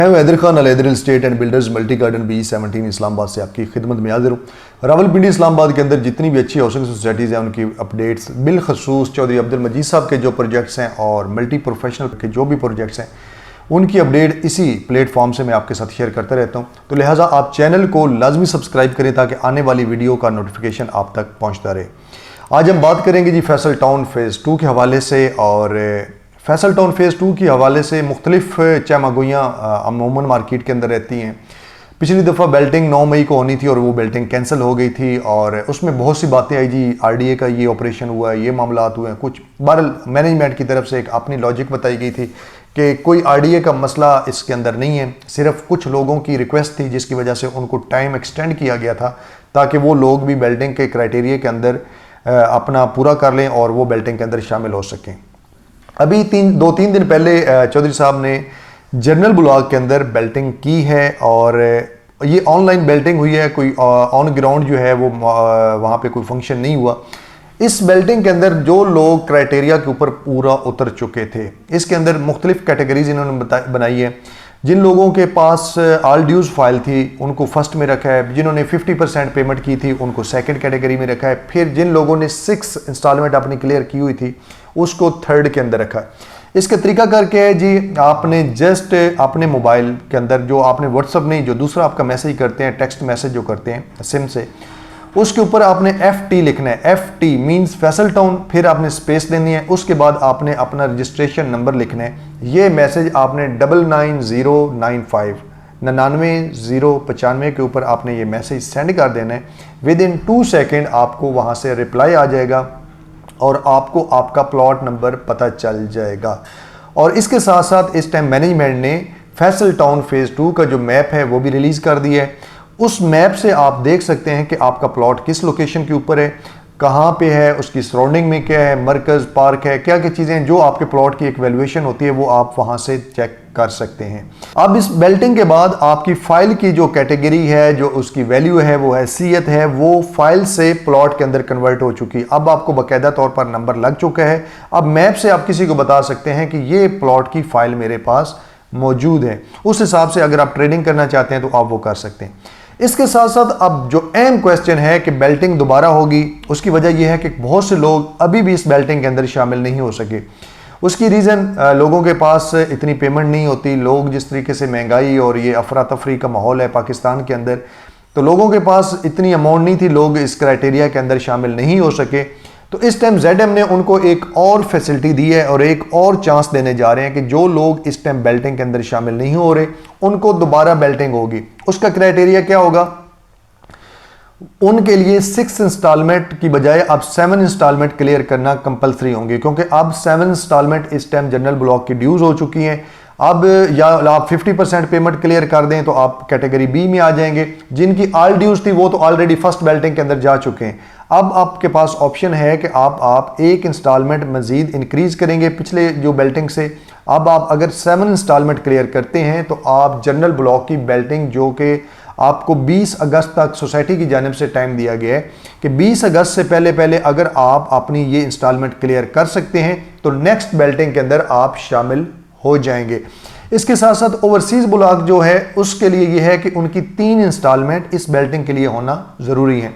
मैं हैदर खान अलैदर estate and builders multi garden B17 Islamabad से आपकी खिदमत में हाजिर हूँ। रावलपिंडी इस्लामाबाद के अंदर जितनी भी अच्छी हाउसिंग सोसाइटीज़ हैं उनकी अपडेट्स बिलखसूस चौधरी अब्दुल मजीद साहब के जो प्रोजेक्ट्स हैं और मल्टी प्रोफेशनल के जो भी प्रोजेक्ट्स हैं उनकी अपडेट इसी प्लेटफॉर्म से मैं आपके साथ शेयर करता रहता हूँ। तो लिहाजा आप चैनल को लाजमी सब्सक्राइब करें ताकि आने वाली वीडियो का नोटिफिकेशन आप तक पहुँचता रहे। आज हम बात करेंगे जी फैसल टाउन फेज़ 2 के हवाले से। और फैसल टाउन फेज़ 2 के हवाले से मुख्तलिफ चमागोइयाँ अमूमन मार्केट के अंदर रहती हैं। पिछली दफ़ा बेल्टिंग 9 मई को होनी थी और वो बेल्टिंग कैंसिल हो गई थी और उसमें बहुत सी बातें आई जी, RDA का ये ऑपरेशन हुआ है, ये मामलात हुए हैं कुछ। बहरहाल मैनेजमेंट की तरफ से एक अपनी लॉजिक बताई गई थी कि कोई RDA का मसला इसके अंदर नहीं है, सिर्फ कुछ लोगों की रिक्वेस्ट थी जिसकी वजह से उनको टाइम एक्सटेंड किया गया था ताकि वो लोग भी बेल्टिंग के क्राइटेरिया के अंदर अपना पूरा कर लें और वो बेल्टिंग के अंदर शामिल हो सकें। अभी 2-3 दिन पहले चौधरी साहब ने जनरल ब्लॉक के अंदर बेल्टिंग की है और ये ऑनलाइन बेल्टिंग हुई है, कोई ऑन ग्राउंड जो है वो वहाँ पे कोई फंक्शन नहीं हुआ। इस बेल्टिंग के अंदर जो लोग क्राइटेरिया के ऊपर पूरा उतर चुके थे, इसके अंदर मुख्तलिफ कैटेगरीज इन्होंने बनाई है। जिन लोगों के पास ऑल ड्यूज फाइल थी उनको फर्स्ट में रखा है, जिन्होंने 50% पेमेंट की थी उनको सेकंड कैटेगरी में रखा है, फिर जिन लोगों ने 6 इंस्टॉलमेंट अपनी क्लियर की हुई थी उसको थर्ड के अंदर रखा है। इसका तरीका करके है जी, आपने जस्ट अपने मोबाइल के अंदर जो आपने व्हाट्सअप नहीं, जो दूसरा आपका मैसेज करते हैं, टेक्स्ट मैसेज जो करते हैं सिम से, उसके ऊपर आपने FT लिखना है। FT मींस फैसल टाउन, फिर आपने स्पेस देनी है, उसके बाद आपने अपना रजिस्ट्रेशन नंबर लिखना है। ये मैसेज आपने 99095 99095 के ऊपर आपने ये मैसेज सेंड कर देना है। विद इन 2 सेकेंड आपको वहाँ से रिप्लाई आ जाएगा और आपको आपका प्लॉट नंबर पता चल जाएगा। और इसके साथ साथ इस टाइम मैनेजमेंट ने फैसल टाउन फेज़ 2 का जो मैप है वो भी रिलीज़ कर दिया है। उस मैप से आप देख सकते हैं कि आपका प्लॉट किस लोकेशन के ऊपर है, कहाँ पे है, उसकी सराउंडिंग में क्या है, मरकज़ पार्क है, क्या क्या चीज़ें हैं जो आपके प्लॉट की एक वैल्यूएशन होती है वो आप वहाँ से चेक कर सकते हैं। अब इस बेल्टिंग के बाद आपकी फ़ाइल की जो कैटेगरी है, जो उसकी वैल्यू है, वो हैसियत है, वो फाइल से प्लॉट के अंदर कन्वर्ट हो चुकी है। अब आपको बाकायदा तौर पर नंबर लग चुका है। अब मैप से आप किसी को बता सकते हैं कि ये प्लॉट की फ़ाइल मेरे पास मौजूद है। उस हिसाब से अगर आप ट्रेडिंग करना चाहते हैं तो आप वो कर सकते हैं। इसके साथ साथ अब जो अहम क्वेश्चन है कि बेल्टिंग दोबारा होगी, उसकी वजह यह है कि बहुत से लोग अभी भी इस बेल्टिंग के अंदर शामिल नहीं हो सके। उसकी रीज़न लोगों के पास इतनी पेमेंट नहीं होती। लोग जिस तरीके से महंगाई और ये अफरा तफरी का माहौल है पाकिस्तान के अंदर, तो लोगों के पास इतनी अमाउंट नहीं थी, लोग इस क्राइटेरिया के अंदर शामिल नहीं हो सके। तो इस टाइम ZM ने उनको एक और फैसिलिटी दी है और एक और चांस देने जा रहे हैं कि जो लोग इस टाइम बेल्टिंग के अंदर शामिल नहीं हो रहे उनको दोबारा बेल्टिंग होगी। उसका क्राइटेरिया क्या होगा? उनके लिए 6 इंस्टॉलमेंट की बजाय अब 7 इंस्टॉलमेंट क्लियर करना कंपलसरी होंगे, क्योंकि अब 7 इंस्टॉलमेंट इस टाइम जनरल ब्लॉक की ड्यूज हो चुकी हैं। अब या आप 50% पेमेंट क्लियर कर दें तो आप कैटेगरी B में आ जाएंगे। जिनकी ऑल ड्यूज थी वो तो ऑलरेडी फर्स्ट बेल्टिंग के अंदर जा चुके हैं। अब आपके पास ऑप्शन है कि आप एक इंस्टॉलमेंट मजीद इंक्रीज करेंगे पिछले जो बेल्टिंग से। अब आप अगर 7 इंस्टॉलमेंट क्लियर करते हैं तो आप जनरल ब्लॉक की बेल्टिंग, जो कि आपको 20 अगस्त तक सोसाइटी की जानिब से टाइम दिया गया है कि 20 अगस्त से पहले अगर आप अपनी ये इंस्टॉलमेंट क्लियर कर सकते हैं तो नेक्स्ट बेल्टिंग के अंदर आप शामिल हो जाएंगे। इसके साथ साथ ओवरसीज ब्लॉक जो है उसके लिए यह है कि उनकी 3 इंस्टॉलमेंट इस बेल्टिंग के लिए होना ज़रूरी है।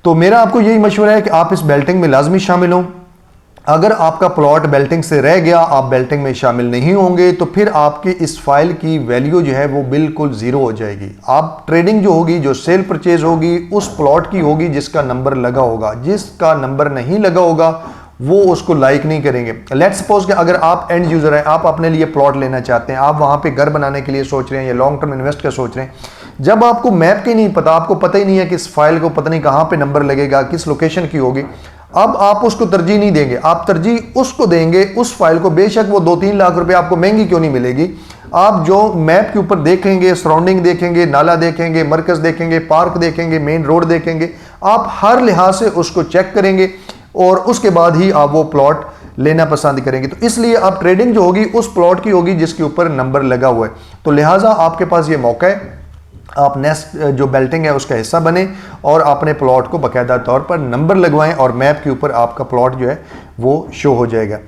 तो मेरा आपको यही मशवरा है कि आप इस बेल्टिंग में लाजमी शामिल हों। अगर आपका प्लॉट बेल्टिंग से रह गया, आप बेल्टिंग में शामिल नहीं होंगे, तो फिर आपकी इस फाइल की वैल्यू जो है वो बिल्कुल ज़ीरो हो जाएगी। आप ट्रेडिंग जो होगी, जो सेल परचेज होगी, उस प्लॉट की होगी जिसका नंबर लगा होगा। जिसका नंबर नहीं लगा होगा वो उसको लाइक नहीं करेंगे। लेट्स सपोज कि अगर आप एंड यूज़र हैं, आप अपने लिए प्लॉट लेना चाहते हैं, आप वहाँ पे घर बनाने के लिए सोच रहे हैं या लॉन्ग टर्म इन्वेस्ट का सोच रहे हैं, जब आपको मैप के नहीं पता, आपको पता ही नहीं है कि इस फाइल को पता नहीं कहाँ पे नंबर लगेगा, किस लोकेशन की होगी, अब आप उसको तरजीह नहीं देंगे, आप तरजीह उसको देंगे उस फाइल को, बेशक वो 2-3 लाख रुपए आपको महंगी क्यों नहीं मिलेगी। आप जो मैप के ऊपर देखेंगे, सराउंडिंग देखेंगे, नाला देखेंगे, मरकज़ देखेंगे, पार्क देखेंगे, मेन रोड देखेंगे, आप हर लिहाज से उसको चेक करेंगे और उसके बाद ही आप वो प्लॉट लेना पसंद करेंगे। तो इसलिए आप ट्रेडिंग जो होगी उस प्लॉट की होगी जिसके ऊपर नंबर लगा हुआ है। तो लिहाजा आपके पास ये मौका है, आप नेक्स्ट जो बेल्टिंग है उसका हिस्सा बने और अपने प्लॉट को बाकायदा तौर पर नंबर लगवाएं और मैप के ऊपर आपका प्लॉट जो है वो शो हो जाएगा।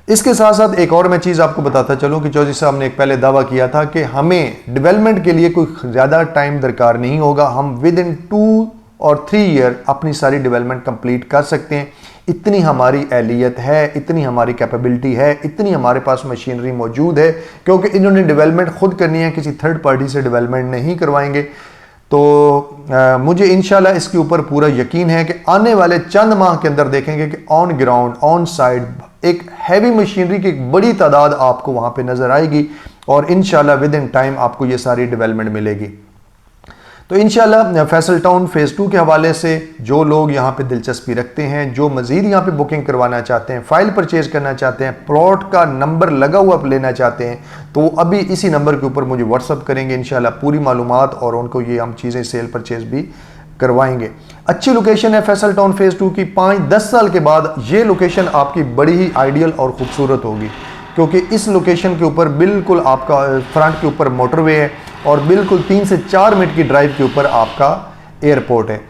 इसके साथ साथ एक और मैं चीज़ आपको बताता चलूं कि चौधरी साहब ने एक पहले दावा किया था कि हमें डेवलपमेंट के लिए कोई ज़्यादा टाइम दरकार नहीं होगा, हम विद इन 2 और 3 ईयर अपनी सारी डेवलपमेंट कंप्लीट कर सकते हैं। इतनी हमारी एहलियत है, इतनी हमारी कैपेबिलिटी है, इतनी हमारे पास मशीनरी मौजूद है, क्योंकि इन्होंने डेवलपमेंट खुद करनी है, किसी थर्ड पार्टी से डेवलपमेंट नहीं करवाएंगे। तो मुझे इंशाल्लाह इसके ऊपर पूरा यकीन है कि आने वाले चंद माह के अंदर देखेंगे कि ऑन ग्राउंड ऑन साइड एक हैवी मशीनरी की एक बड़ी तादाद आपको वहां पे नजर आएगी और इंशाल्लाह विद इन टाइम आपको ये सारी डेवलपमेंट मिलेगी। तो इंशाल्लाह फैसल टाउन फेज़ 2 के हवाले से जो लोग यहाँ पे दिलचस्पी रखते हैं, जो मज़ीद यहाँ पे बुकिंग करवाना चाहते हैं, फ़ाइल परचेज़ करना चाहते हैं, प्लॉट का नंबर लगा हुआ लेना चाहते हैं, तो अभी इसी नंबर के ऊपर मुझे व्हाट्सअप करेंगे, इंशाल्लाह पूरी मालूमात और उनको ये हम चीज़ें सेल परचेज़ भी करवाएंगे। अच्छी लोकेशन है फैसल टाउन फेज़ 2 की। 5-10 साल के बाद ये लोकेशन आपकी बड़ी ही आइडियल और ख़ूबसूरत होगी, क्योंकि इस लोकेशन के ऊपर बिल्कुल आपका फ्रंट के ऊपर मोटरवे है और बिल्कुल 3 से 4 मिनट की ड्राइव के ऊपर आपका एयरपोर्ट है।